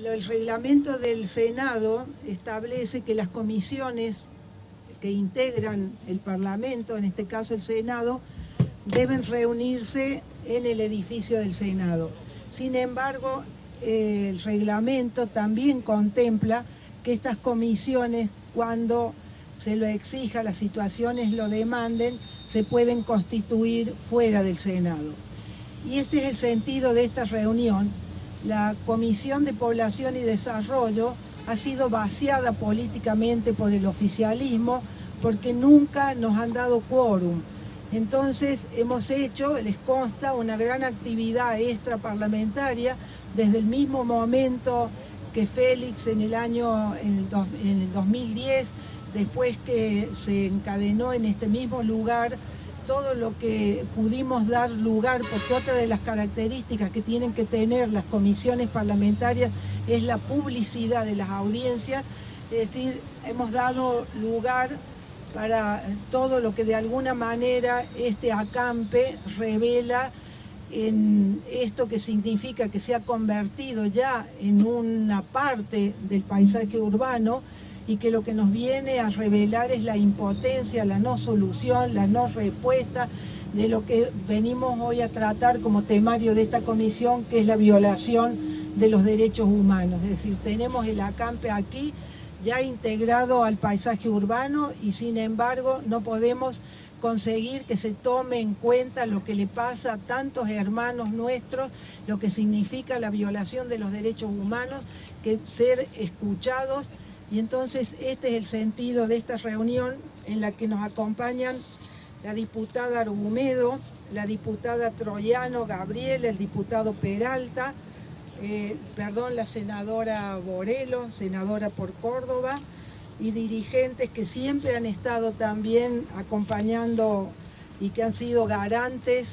El reglamento del Senado establece que las comisiones que integran el Parlamento, en este caso el Senado, deben reunirse en el edificio del Senado. Sin embargo, el reglamento también contempla que estas comisiones, cuando se lo exija, las situaciones lo demanden, se pueden constituir fuera del Senado. Y este es el sentido de esta reunión. La Comisión de Población y Desarrollo ha sido vaciada políticamente por el oficialismo porque nunca nos han dado quórum. Entonces hemos hecho, les consta, una gran actividad extraparlamentaria desde el mismo momento que Félix en el 2010, después que se encadenó en este mismo lugar, todo lo que pudimos dar lugar, porque otra de las características que tienen que tener las comisiones parlamentarias es la publicidad de las audiencias, es decir, hemos dado lugar para todo lo que de alguna manera este acampe revela en esto que significa que se ha convertido ya en una parte del paisaje urbano y que lo que nos viene a revelar es la impotencia, la no solución, la no respuesta de lo que venimos hoy a tratar como temario de esta comisión, que es la violación de los derechos humanos. Es decir, tenemos el acampe aquí ya integrado al paisaje urbano y sin embargo no podemos conseguir que se tome en cuenta lo que le pasa a tantos hermanos nuestros, lo que significa la violación de los derechos humanos, que ser escuchados. Y entonces este es el sentido de esta reunión en la que nos acompañan la diputada Argumedo, la diputada Troyano Gabriel, el diputado Peralta, la senadora Borelo, senadora por Córdoba, y dirigentes que siempre han estado también acompañando y que han sido garantes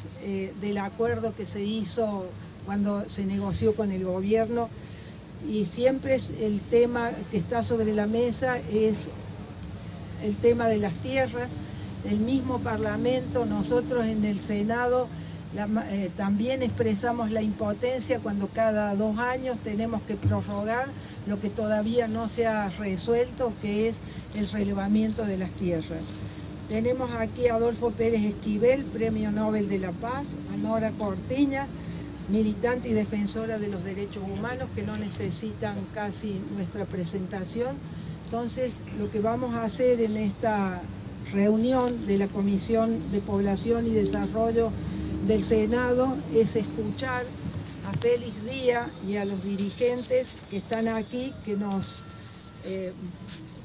del acuerdo que se hizo cuando se negoció con el gobierno. Y siempre es el tema que está sobre la mesa, es el tema de las tierras. El mismo Parlamento, nosotros en el Senado, también expresamos la impotencia cuando cada 2 años tenemos que prorrogar lo que todavía no se ha resuelto, que es el relevamiento de las tierras. Tenemos aquí a Adolfo Pérez Esquivel, Premio Nobel de la Paz, a Nora Cortiña, militante y defensora de los derechos humanos, que no necesitan casi nuestra presentación. Entonces, lo que vamos a hacer en esta reunión de la Comisión de Población y Desarrollo del Senado es escuchar a Félix Díaz y a los dirigentes que están aquí, que nos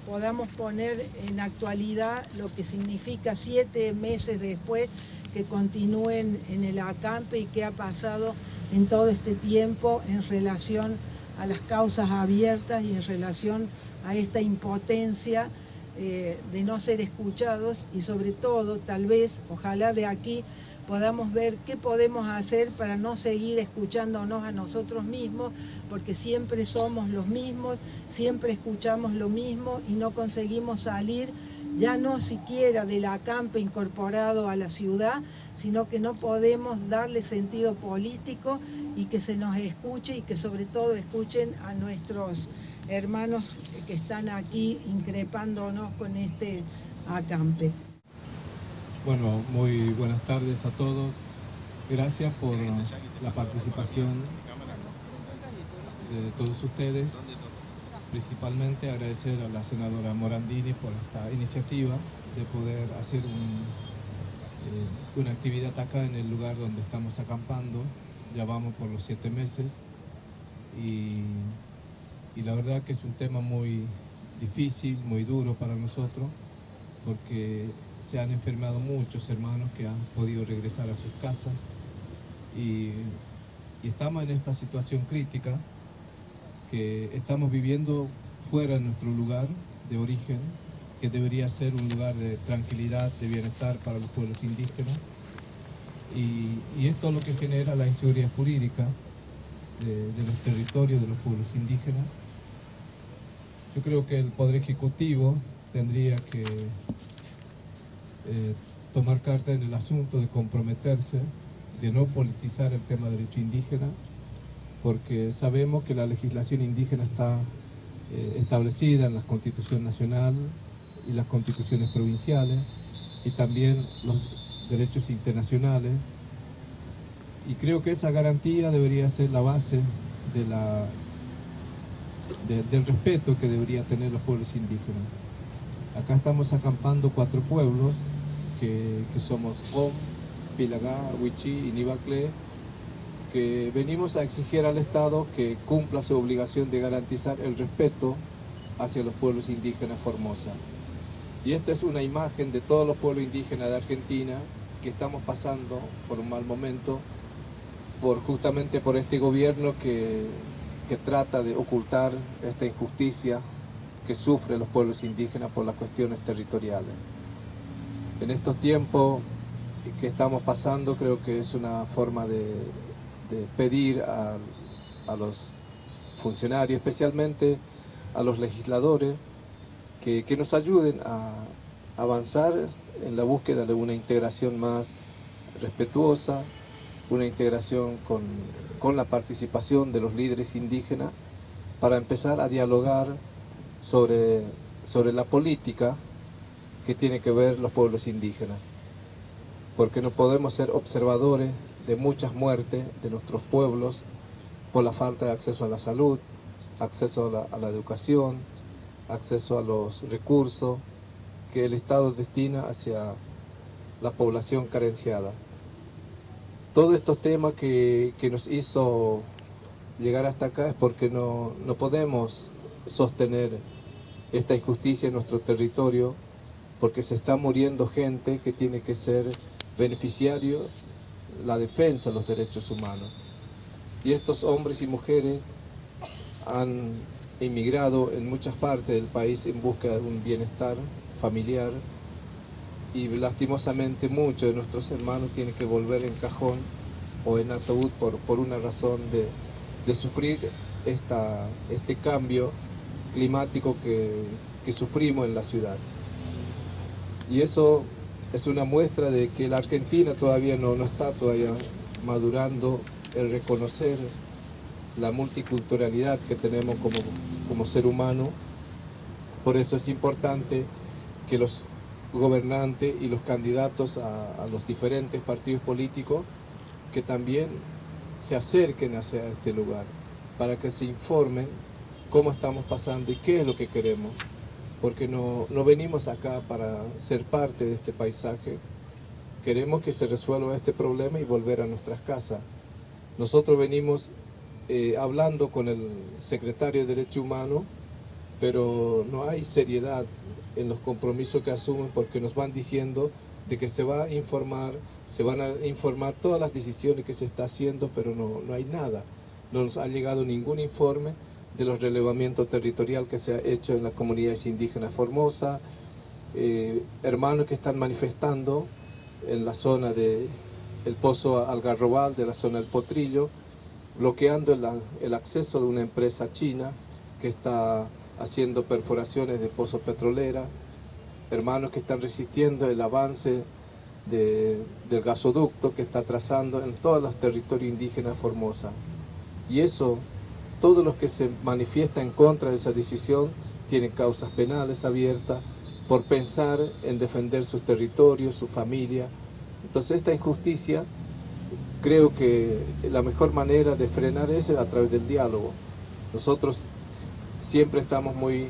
podamos poner en actualidad lo que significa 7 meses después que continúen en el acampe y qué ha pasado en todo este tiempo en relación a las causas abiertas y en relación a esta impotencia de no ser escuchados y sobre todo, tal vez, ojalá de aquí podamos ver qué podemos hacer para no seguir escuchándonos a nosotros mismos, porque siempre somos los mismos, siempre escuchamos lo mismo y no conseguimos salir, ya no siquiera del acampe incorporado a la ciudad, sino que no podemos darle sentido político y que se nos escuche y que sobre todo escuchen a nuestros hermanos que están aquí increpándonos con este acampe. Bueno, muy buenas tardes a todos. Gracias por la participación de todos ustedes. Principalmente agradecer a la senadora Morandini por esta iniciativa de poder hacer una actividad acá en el lugar donde estamos acampando. Ya vamos por los 7 meses y la verdad que es un tema muy difícil, muy duro para nosotros, porque se han enfermado muchos hermanos que han podido regresar a sus casas y estamos en esta situación crítica, que estamos viviendo fuera de nuestro lugar de origen, que debería ser un lugar de tranquilidad, de bienestar para los pueblos indígenas, y esto es lo que genera la inseguridad jurídica de los territorios de los pueblos indígenas. Yo creo que el Poder Ejecutivo tendría que tomar carta en el asunto, de comprometerse, de no politizar el tema del derecho indígena porque sabemos que la legislación indígena está establecida en la Constitución Nacional y las constituciones provinciales, y también los derechos internacionales, y creo que esa garantía debería ser la base del respeto que deberían tener los pueblos indígenas. Acá estamos acampando 4 pueblos, que somos Om, Pilagá, Huichí y Nibacle, que venimos a exigir al Estado que cumpla su obligación de garantizar el respeto hacia los pueblos indígenas Formosa. Y esta es una imagen de todos los pueblos indígenas de Argentina que estamos pasando por un mal momento, justamente por este gobierno que trata de ocultar esta injusticia que sufren los pueblos indígenas por las cuestiones territoriales. En estos tiempos que estamos pasando, creo que es una forma de pedir a los funcionarios, especialmente a los legisladores, que nos ayuden a avanzar en la búsqueda de una integración más respetuosa, una integración con la participación de los líderes indígenas, para empezar a dialogar sobre la política que tiene que ver los pueblos indígenas, porque no podemos ser observadores de muchas muertes de nuestros pueblos por la falta de acceso a la salud, acceso a la educación, acceso a los recursos que el Estado destina hacia la población carenciada. Todos estos temas que nos hizo llegar hasta acá es porque no podemos sostener esta injusticia en nuestro territorio, porque se está muriendo gente que tiene que ser beneficiario la defensa de los derechos humanos. Y estos hombres y mujeres han emigrado en muchas partes del país en busca de un bienestar familiar, y lastimosamente muchos de nuestros hermanos tienen que volver en cajón o en ataúd por una razón de sufrir este cambio climático que sufrimos en la ciudad. Y eso es una muestra de que la Argentina todavía no está todavía madurando el reconocer la multiculturalidad que tenemos como ser humano. Por eso es importante que los gobernantes y los candidatos a los diferentes partidos políticos que también se acerquen hacia este lugar, para que se informen cómo estamos pasando y qué es lo que queremos, porque no venimos acá para ser parte de este paisaje. Queremos que se resuelva este problema y volver a nuestras casas. Nosotros venimos hablando con el secretario de Derechos Humanos, pero no hay seriedad en los compromisos que asumen, porque nos van diciendo de que se van a informar todas las decisiones que se está haciendo, pero no hay nada. No nos ha llegado ningún informe de los relevamientos territoriales que se ha hecho en las comunidades indígenas Formosa, hermanos que están manifestando en la zona del Pozo Algarrobal, de la zona del Potrillo, bloqueando el acceso de una empresa china que está haciendo perforaciones de pozos petroleras, hermanos que están resistiendo el avance del gasoducto que está trazando en todos los territorios indígenas Formosa. Y eso, todos los que se manifiestan en contra de esa decisión tienen causas penales abiertas por pensar en defender sus territorios, su familia. Entonces esta injusticia, creo que la mejor manera de frenar eso es a través del diálogo. Nosotros siempre estamos muy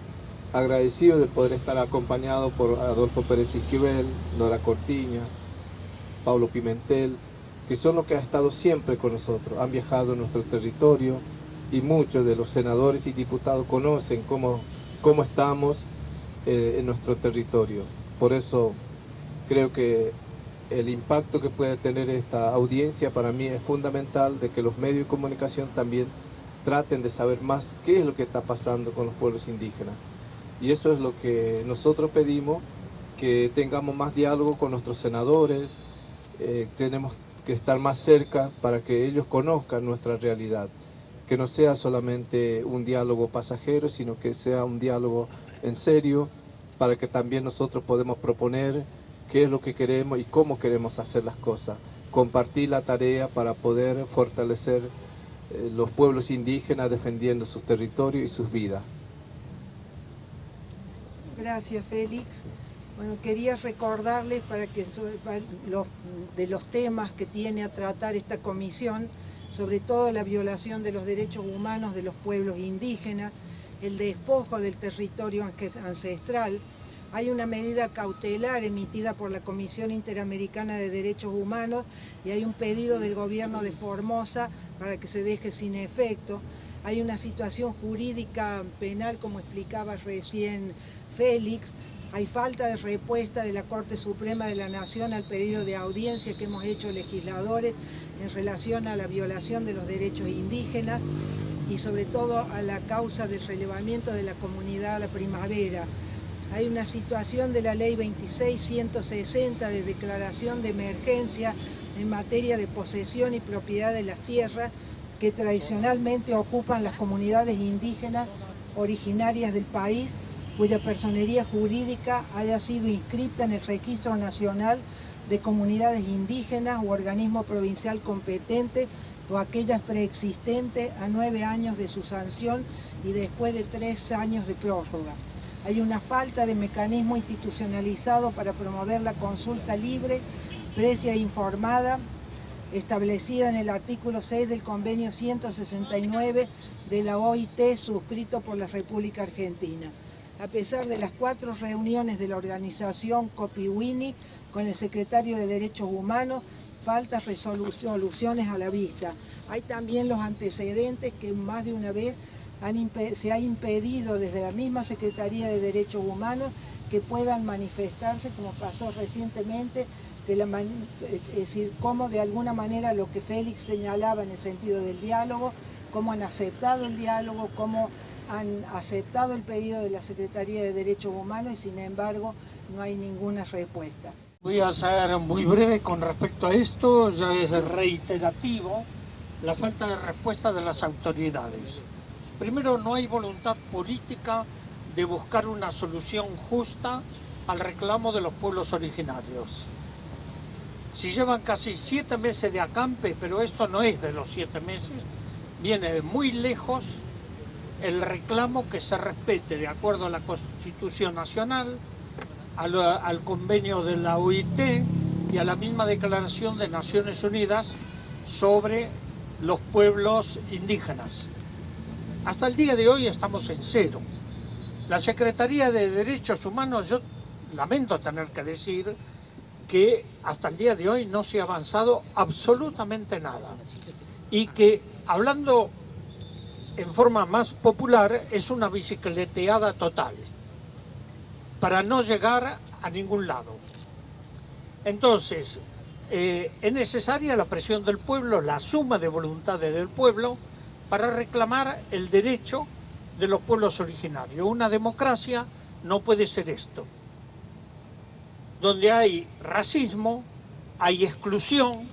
agradecidos de poder estar acompañados por Adolfo Pérez Esquivel, Nora Cortiña, Pablo Pimentel, que son los que han estado siempre con nosotros, han viajado a nuestro territorio, y muchos de los senadores y diputados conocen cómo estamos en nuestro territorio. Por eso creo que el impacto que puede tener esta audiencia para mí es fundamental, de que los medios de comunicación también traten de saber más qué es lo que está pasando con los pueblos indígenas. Y eso es lo que nosotros pedimos, que tengamos más diálogo con nuestros senadores, tenemos que estar más cerca para que ellos conozcan nuestra realidad, que no sea solamente un diálogo pasajero, sino que sea un diálogo en serio, para que también nosotros podamos proponer qué es lo que queremos y cómo queremos hacer las cosas, compartir la tarea para poder fortalecer los pueblos indígenas defendiendo sus territorios y sus vidas. Gracias, Félix. Bueno, quería recordarles para que de los temas que tiene a tratar esta comisión, sobre todo la violación de los derechos humanos de los pueblos indígenas, el despojo del territorio ancestral. Hay una medida cautelar emitida por la Comisión Interamericana de Derechos Humanos y hay un pedido del gobierno de Formosa para que se deje sin efecto. Hay una situación jurídica penal, como explicaba recién Félix. Hay falta de respuesta de la Corte Suprema de la Nación al pedido de audiencia que hemos hecho legisladores en relación a la violación de los derechos indígenas y sobre todo a la causa del relevamiento de la comunidad a la primavera. Hay una situación de la Ley 26.160 de declaración de emergencia en materia de posesión y propiedad de las tierras que tradicionalmente ocupan las comunidades indígenas originarias del país, cuya personería jurídica haya sido inscrita en el Registro Nacional de Comunidades Indígenas u organismo provincial competente o aquellas preexistentes a 9 años de su sanción y después de 3 años de prórroga. Hay una falta de mecanismo institucionalizado para promover la consulta libre, previa e informada, establecida en el artículo 6 del convenio 169 de la OIT, suscrito por la República Argentina. A pesar de las 4 reuniones de la organización Copiwini con el secretario de Derechos Humanos, faltan resoluciones a la vista. Hay también los antecedentes que más de una vez se ha impedido desde la misma Secretaría de Derechos Humanos que puedan manifestarse, como pasó recientemente, es decir, cómo de alguna manera lo que Félix señalaba en el sentido del diálogo, cómo han aceptado el diálogo, cómo han aceptado el pedido de la Secretaría de Derechos Humanos y sin embargo no hay ninguna respuesta. Voy a ser muy breve con respecto a esto, ya es reiterativo la falta de respuesta de las autoridades. Primero, no hay voluntad política de buscar una solución justa al reclamo de los pueblos originarios. Si llevan casi 7 meses de acampe, pero esto no es de los 7 meses, viene de muy lejos el reclamo que se respete, de acuerdo a la Constitución Nacional, al convenio de la OIT y a la misma Declaración de Naciones Unidas sobre los pueblos indígenas. Hasta el día de hoy estamos en cero. La Secretaría de Derechos Humanos, yo lamento tener que decir que hasta el día de hoy no se ha avanzado absolutamente nada. Y que, hablando en forma más popular, es una bicicleteada total, para no llegar a ningún lado. Entonces, es necesaria la presión del pueblo, la suma de voluntades del pueblo, para reclamar el derecho de los pueblos originarios. Una democracia no puede ser esto, donde hay racismo, hay exclusión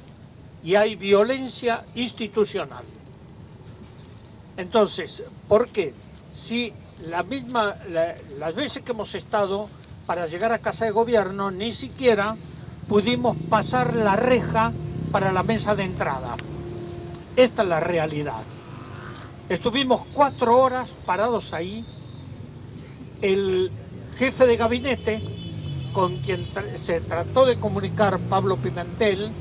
y hay violencia institucional. Entonces, ¿por qué? Si las veces que hemos estado para llegar a Casa de Gobierno, ni siquiera pudimos pasar la reja para la mesa de entrada. Esta es la realidad. Estuvimos 4 horas parados ahí. El jefe de gabinete, con quien se trató de comunicar Pablo Pimentel,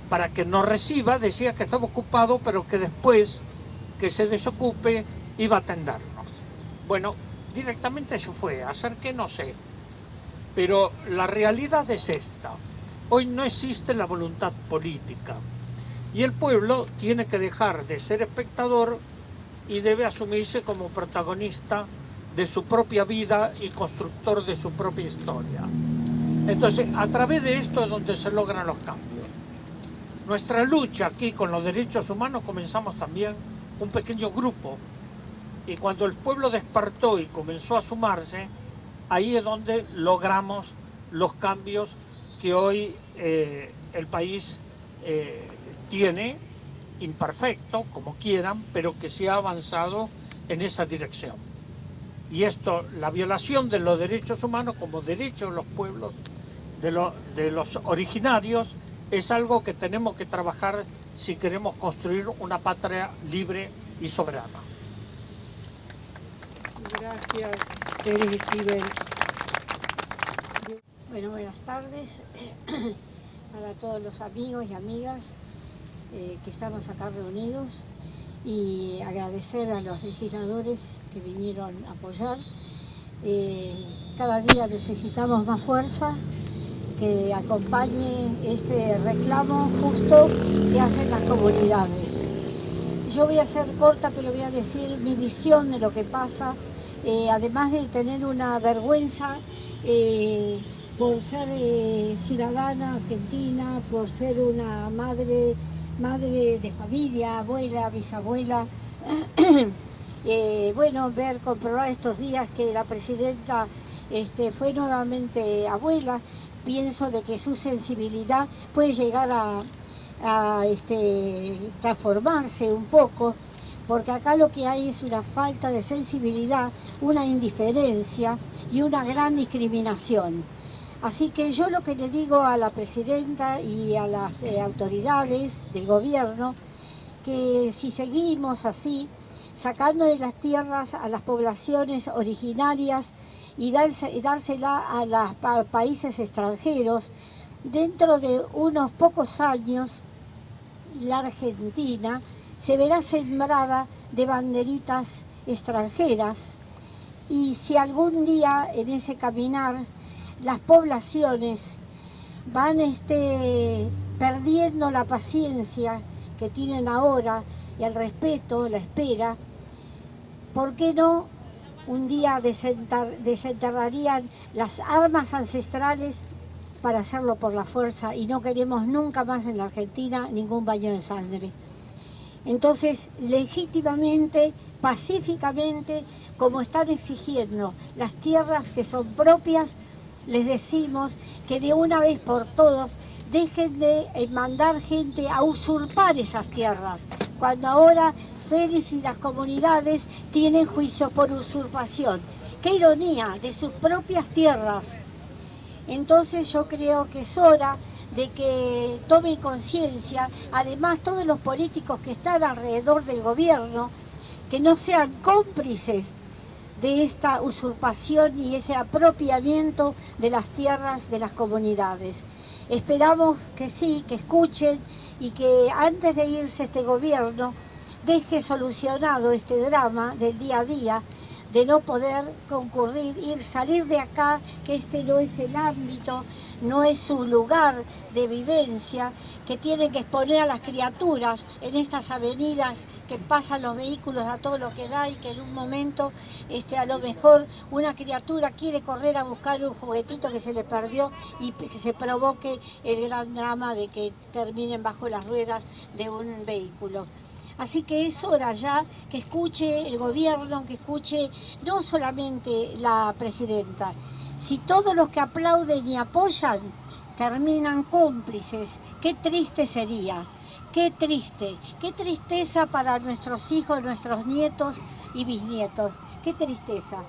para que nos reciba, decía que estaba ocupado, pero que después que se desocupe iba a atendernos. Bueno, directamente se fue, a hacer que no sé. Pero la realidad es esta. Hoy no existe la voluntad política. Y el pueblo tiene que dejar de ser espectador y debe asumirse como protagonista de su propia vida y constructor de su propia historia. Entonces, a través de esto es donde se logran los cambios. Nuestra lucha aquí con los derechos humanos comenzamos también un pequeño grupo. Y cuando el pueblo despertó y comenzó a sumarse, ahí es donde logramos los cambios que hoy el país tiene, imperfecto, como quieran, pero que se ha avanzado en esa dirección. Y esto, la violación de los derechos humanos como derechos de los pueblos, de los originarios, es algo que tenemos que trabajar si queremos construir una patria libre y soberana. Gracias, Pérez Esquivel. Bueno, buenas tardes para todos los amigos y amigas que estamos acá reunidos, y agradecer a los legisladores que vinieron a apoyar. Cada día necesitamos más fuerza que acompañe este reclamo justo que hacen las comunidades. Yo voy a ser corta, pero voy a decir mi visión de lo que pasa, además de tener una vergüenza por ser ciudadana argentina, por ser una madre de familia, abuela, bisabuela. Bueno, comprobar estos días que la presidenta fue nuevamente abuela. Pienso de que su sensibilidad puede llegar a transformarse un poco, porque acá lo que hay es una falta de sensibilidad, una indiferencia y una gran discriminación. Así que yo lo que le digo a la presidenta y a las autoridades del gobierno, que si seguimos así, sacando de las tierras a las poblaciones originarias y dársela a los países extranjeros, dentro de unos pocos años la Argentina se verá sembrada de banderitas extranjeras, y si algún día en ese caminar las poblaciones van perdiendo la paciencia que tienen ahora y el respeto, la espera, ¿por qué no un día desenterrarían las armas ancestrales para hacerlo por la fuerza? Y no queremos nunca más en la Argentina ningún baño de sangre. Entonces, legítimamente, pacíficamente, como están exigiendo las tierras que son propias, les decimos que de una vez por todos dejen de mandar gente a usurpar esas tierras, cuando ahora Félix y las comunidades tienen juicio por usurpación. ¡Qué ironía! De sus propias tierras. Entonces yo creo que es hora de que tomen conciencia, además todos los políticos que están alrededor del gobierno, que no sean cómplices de esta usurpación y ese apropiamiento de las tierras de las comunidades. Esperamos que sí, que escuchen, y que antes de irse este gobierno deje solucionado este drama del día a día, de no poder concurrir, salir de acá, que este no es el ámbito, no es su lugar de vivencia, que tienen que exponer a las criaturas en estas avenidas que pasan los vehículos a todo lo que da, y que en un momento a lo mejor una criatura quiere correr a buscar un juguetito que se le perdió y que se provoque el gran drama de que terminen bajo las ruedas de un vehículo. Así que es hora ya que escuche el gobierno, que escuche no solamente la presidenta. Si todos los que aplauden y apoyan terminan cómplices, qué triste sería, qué triste, qué tristeza para nuestros hijos, nuestros nietos y bisnietos, qué tristeza.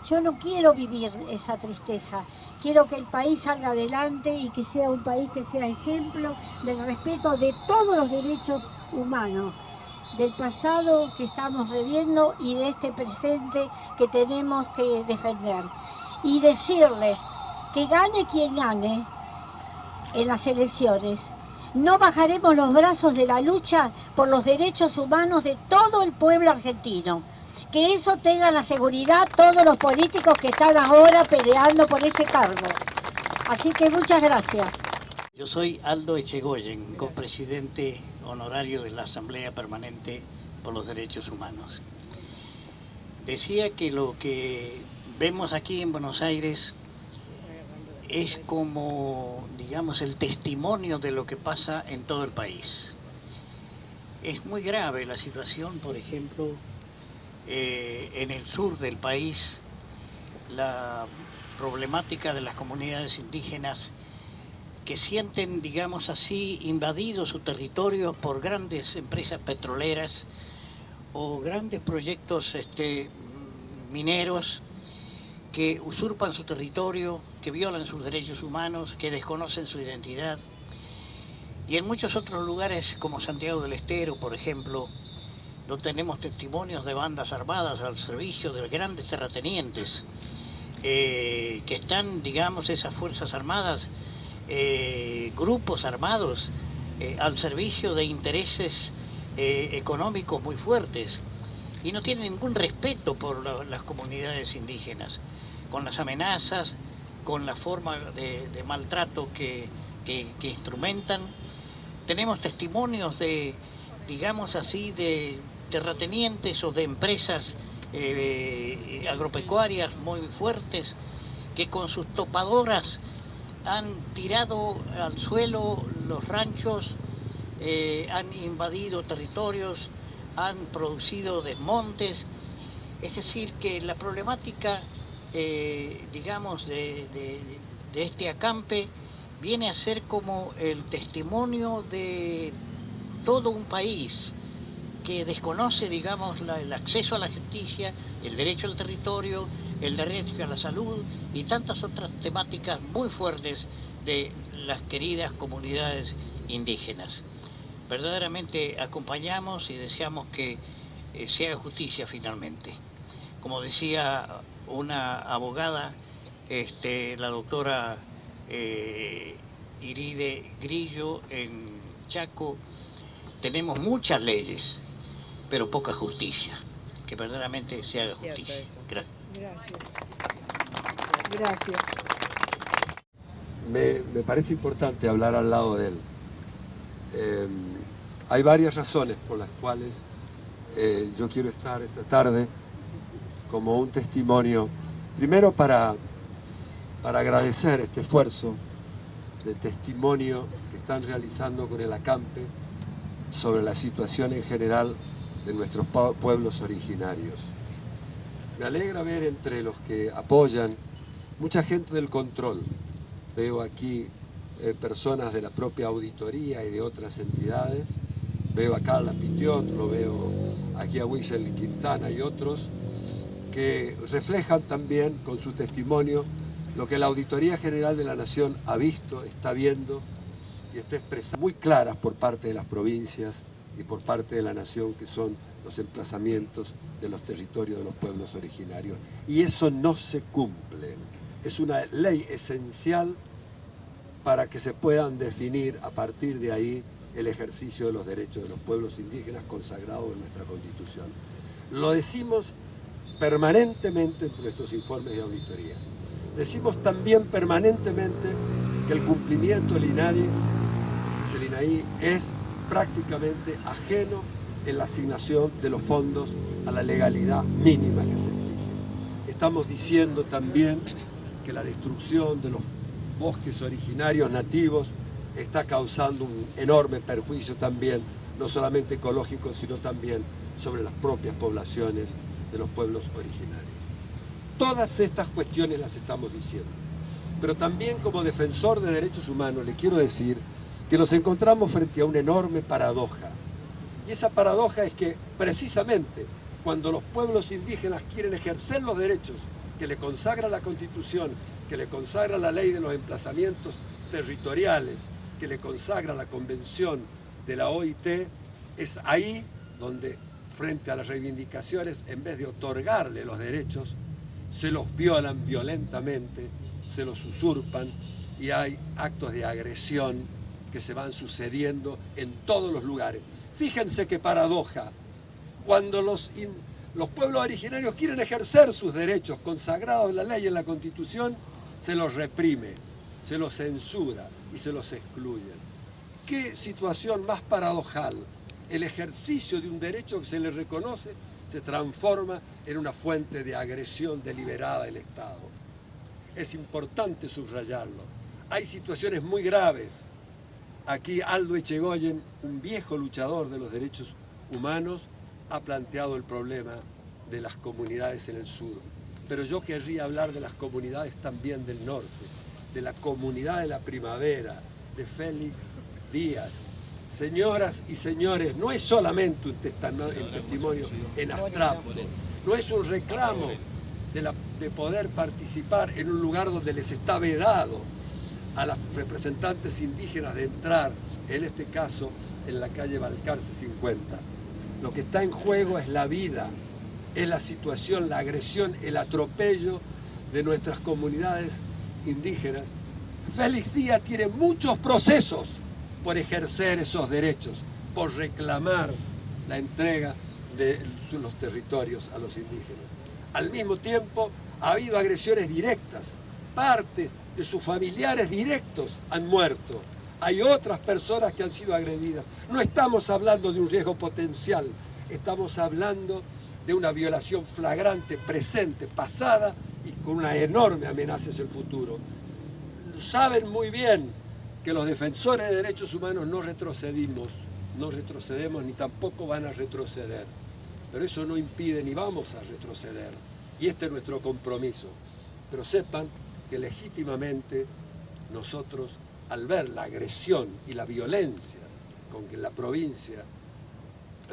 Yo no quiero vivir esa tristeza, quiero que el país salga adelante y que sea un país que sea ejemplo del respeto de todos los derechos humanos, del pasado que estamos reviendo y de este presente que tenemos que defender. Y decirles que gane quien gane en las elecciones, no bajaremos los brazos de la lucha por los derechos humanos de todo el pueblo argentino. Que eso tengan la seguridad todos los políticos que están ahora peleando por este cargo. Así que muchas gracias. Yo soy Aldo Echegoyen, copresidente honorario de la Asamblea Permanente por los Derechos Humanos. Decía que lo que vemos aquí en Buenos Aires es como, digamos, el testimonio de lo que pasa en todo el país. Es muy grave la situación, por ejemplo, en el sur del país, la problemática de las comunidades indígenas que sienten, digamos así, invadido su territorio por grandes empresas petroleras o grandes proyectos mineros que usurpan su territorio, que violan sus derechos humanos, que desconocen su identidad. Y en muchos otros lugares, como Santiago del Estero, por ejemplo, no tenemos testimonios de bandas armadas al servicio de grandes terratenientes, que están, digamos, esas fuerzas armadas, grupos armados, al servicio de intereses económicos muy fuertes, y no tienen ningún respeto por las comunidades indígenas, con las amenazas, con la forma de maltrato que instrumentan. Tenemos testimonios de, digamos así, de terratenientes o de empresas agropecuarias muy fuertes que con sus topadoras han tirado al suelo los ranchos, han invadido territorios, han producido desmontes. Es decir, que la problemática, digamos, de este acampe viene a ser como el testimonio de todo un país que desconoce, digamos, el acceso a la justicia, el derecho al territorio, el derecho a la salud y tantas otras temáticas muy fuertes de las queridas comunidades indígenas. Verdaderamente acompañamos y deseamos que se haga justicia finalmente. Como decía una abogada, la doctora Iride Grillo, en Chaco tenemos muchas leyes, pero poca justicia. Que verdaderamente se haga justicia. Gracias. Gracias. Me parece importante hablar al lado de él. Hay varias razones por las cuales yo quiero estar esta tarde como un testimonio, primero para agradecer este esfuerzo de testimonio que están realizando con el acampe sobre la situación en general de nuestros pueblos originarios. Me alegra ver entre los que apoyan mucha gente del control. Veo aquí personas de la propia auditoría y de otras entidades. Veo a Carla Pitión, lo veo aquí a Wiesel Quintana y otros, que reflejan también con su testimonio lo que la Auditoría General de la Nación ha visto, está viendo y está expresando muy claras por parte de las provincias y por parte de la Nación, que son los emplazamientos de los territorios de los pueblos originarios. Y eso no se cumple. Es una ley esencial para que se puedan definir a partir de ahí el ejercicio de los derechos de los pueblos indígenas consagrados en nuestra Constitución. Lo decimos permanentemente en nuestros informes de auditoría. Decimos también permanentemente que el cumplimiento del INAI es prácticamente ajeno en la asignación de los fondos a la legalidad mínima que se exige. Estamos diciendo también que la destrucción de los bosques originarios nativos está causando un enorme perjuicio también, no solamente ecológico, sino también sobre las propias poblaciones de los pueblos originarios. Todas estas cuestiones las estamos diciendo, pero también como defensor de derechos humanos le quiero decir que nos encontramos frente a una enorme paradoja. Y esa paradoja es que precisamente cuando los pueblos indígenas quieren ejercer los derechos que le consagra la Constitución, que le consagra la ley de los emplazamientos territoriales, que le consagra la Convención de la OIT, es ahí donde, frente a las reivindicaciones, en vez de otorgarle los derechos, se los violan violentamente, se los usurpan y hay actos de agresión que se van sucediendo en todos los lugares. Fíjense qué paradoja, cuando los pueblos originarios quieren ejercer sus derechos consagrados en la ley y en la Constitución, se los reprime, se los censura y se los excluye. ¿Qué situación más paradojal? El ejercicio de un derecho que se le reconoce se transforma en una fuente de agresión deliberada del Estado. Es importante subrayarlo. Hay situaciones muy graves. Aquí Aldo Echegoyen, un viejo luchador de los derechos humanos, ha planteado el problema de las comunidades en el sur. Pero yo querría hablar de las comunidades también del norte, de la comunidad de la primavera, de Félix Díaz. Señoras y señores, no es solamente un testimonio en abstracto, no es un reclamo de poder participar en un lugar donde les está vedado. a los representantes indígenas de entrar, en este caso, en la calle Balcarce 50. Lo que está en juego es la vida, es la situación, la agresión, el atropello de nuestras comunidades indígenas. Félix Díaz tiene muchos procesos por ejercer esos derechos, por reclamar la entrega de los territorios a los indígenas. Al mismo tiempo, ha habido agresiones directas, parte de sus familiares directos han muerto. Hay otras personas que han sido agredidas. No estamos hablando de un riesgo potencial, estamos hablando de una violación flagrante, presente, pasada y con una enorme amenaza hacia el futuro. Saben muy bien que los defensores de derechos humanos no retrocedemos ni tampoco van a retroceder. Pero eso no impide ni vamos a retroceder. Y este es nuestro compromiso. Pero sepan que legítimamente nosotros, al ver la agresión y la violencia con que en la provincia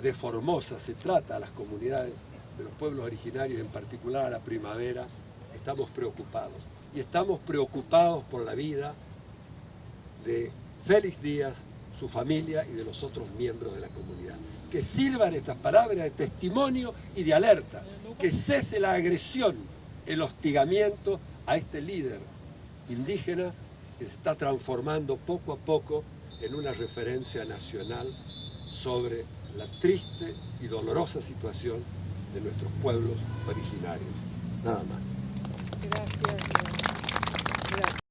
de Formosa se trata a las comunidades de los pueblos originarios, en particular a la Primavera, estamos preocupados. Y estamos preocupados por la vida de Félix Díaz, su familia y de los otros miembros de la comunidad. Que sirvan estas palabras de testimonio y de alerta, que cese la agresión, el hostigamiento a este líder indígena que se está transformando poco a poco en una referencia nacional sobre la triste y dolorosa situación de nuestros pueblos originarios. Nada más. Gracias.